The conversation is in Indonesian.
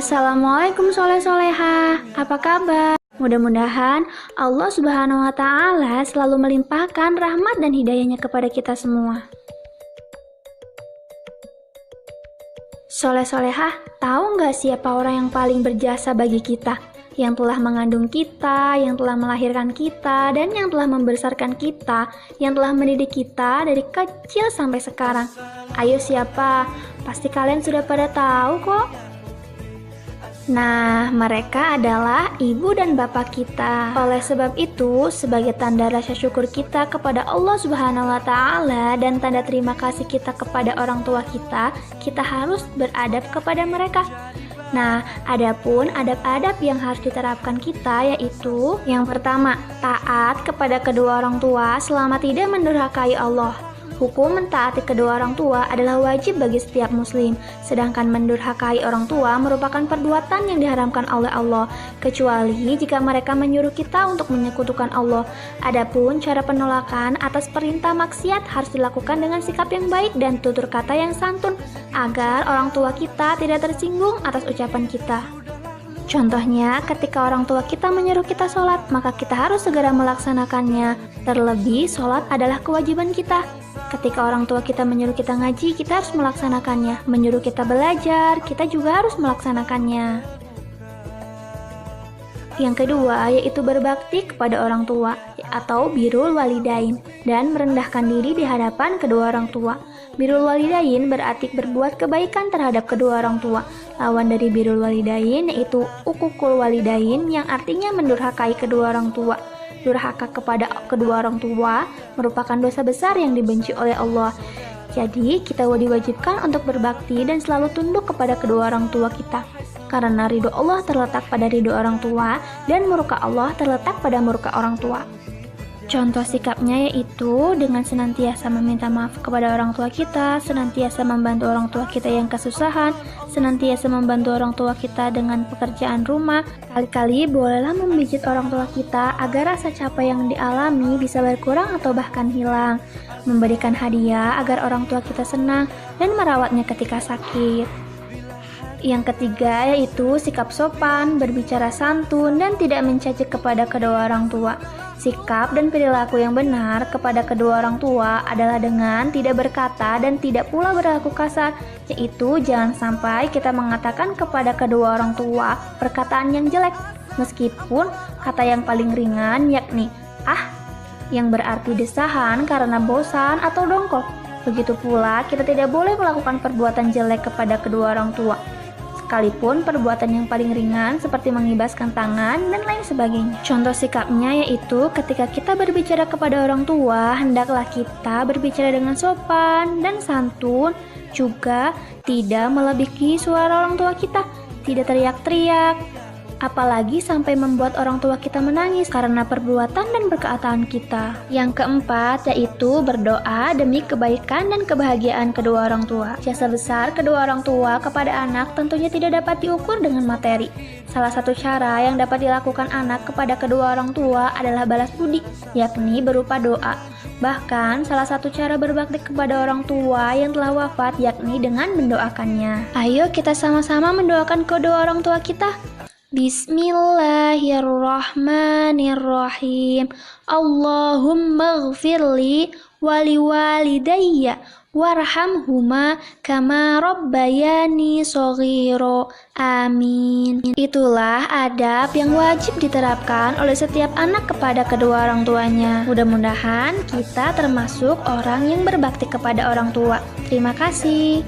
Assalamualaikum soleh-soleha, apa kabar? Mudah-mudahan Allah Subhanahu wa Ta'ala selalu melimpahkan rahmat dan hidayahnya kepada kita semua. Soleh-soleha, tahu nggak siapa orang yang paling berjasa bagi kita? Yang telah mengandung kita, yang telah melahirkan kita, dan yang telah membesarkan kita, yang telah mendidik kita dari kecil sampai sekarang. Ayo siapa? Pasti kalian sudah pada tahu kok. Nah, mereka adalah ibu dan bapak kita. Oleh sebab itu, sebagai tanda rasa syukur kita kepada Allah Subhanahu wa Ta'ala dan tanda terima kasih kita kepada orang tua kita harus beradab kepada mereka. Nah, adapun adab-adab yang harus diterapkan kita yaitu yang pertama, taat kepada kedua orang tua selama tidak mendurhakai Allah. Hukum mentaati kedua orang tua adalah wajib bagi setiap muslim, sedangkan mendurhakai orang tua merupakan perbuatan yang diharamkan oleh Allah, kecuali jika mereka menyuruh kita untuk menyekutukan Allah. Adapun cara penolakan atas perintah maksiat harus dilakukan dengan sikap yang baik dan tutur kata yang santun, agar orang tua kita tidak tersinggung atas ucapan kita. Contohnya, ketika orang tua kita menyuruh kita sholat, maka kita harus segera melaksanakannya. Terlebih, sholat adalah kewajiban kita. Ketika orang tua kita menyuruh kita ngaji, kita harus melaksanakannya. Menyuruh kita belajar, kita juga harus melaksanakannya. Yang kedua, yaitu berbakti kepada orang tua, atau birrul walidain, dan merendahkan diri di hadapan kedua orang tua. Birrul walidain berarti berbuat kebaikan terhadap kedua orang tua. Lawan dari birrul walidain yaitu uququl walidain, yang artinya mendurhakai kedua orang tua. Durhaka kepada kedua orang tua merupakan dosa besar yang dibenci oleh Allah. Jadi, kita diwajibkan untuk berbakti dan selalu tunduk kepada kedua orang tua kita. Karena ridho Allah terletak pada ridho orang tua dan murka Allah terletak pada murka orang tua. Contoh sikapnya yaitu dengan senantiasa meminta maaf kepada orang tua kita, senantiasa membantu orang tua kita yang kesusahan, senantiasa membantu orang tua kita dengan pekerjaan rumah. Kali-kali bolehlah memijit orang tua kita agar rasa capek yang dialami bisa berkurang atau bahkan hilang. Memberikan hadiah agar orang tua kita senang dan merawatnya ketika sakit. Yang ketiga yaitu sikap sopan, berbicara santun, dan tidak mencaci kepada kedua orang tua. Sikap dan perilaku yang benar kepada kedua orang tua adalah dengan tidak berkata dan tidak pula berlaku kasar, yaitu jangan sampai kita mengatakan kepada kedua orang tua perkataan yang jelek, meskipun kata yang paling ringan yakni yang berarti desahan karena bosan atau dongkol. Begitu pula kita tidak boleh melakukan perbuatan jelek kepada kedua orang tua, sekalipun perbuatan yang paling ringan seperti mengibaskan tangan dan lain sebagainya. Contoh sikapnya yaitu ketika kita berbicara kepada orang tua, hendaklah kita berbicara dengan sopan dan santun, juga tidak melebihi suara orang tua kita, tidak teriak-teriak, apalagi sampai membuat orang tua kita menangis karena perbuatan dan perkataan kita. Yang keempat yaitu berdoa demi kebaikan dan kebahagiaan kedua orang tua. Jasa besar kedua orang tua kepada anak tentunya tidak dapat diukur dengan materi. Salah satu cara yang dapat dilakukan anak kepada kedua orang tua adalah balas budi, yakni berupa doa. Bahkan salah satu cara berbakti kepada orang tua yang telah wafat yakni dengan mendoakannya. Ayo kita sama-sama mendoakan kedua orang tua kita. Bismillahirrahmanirrahim. Allahumma ghfirli wali walidayya warhamhuma kama rabbayani shaghira. Amin. Itulah adab yang wajib diterapkan oleh setiap anak kepada kedua orang tuanya. Mudah-mudahan kita termasuk orang yang berbakti kepada orang tua. Terima kasih.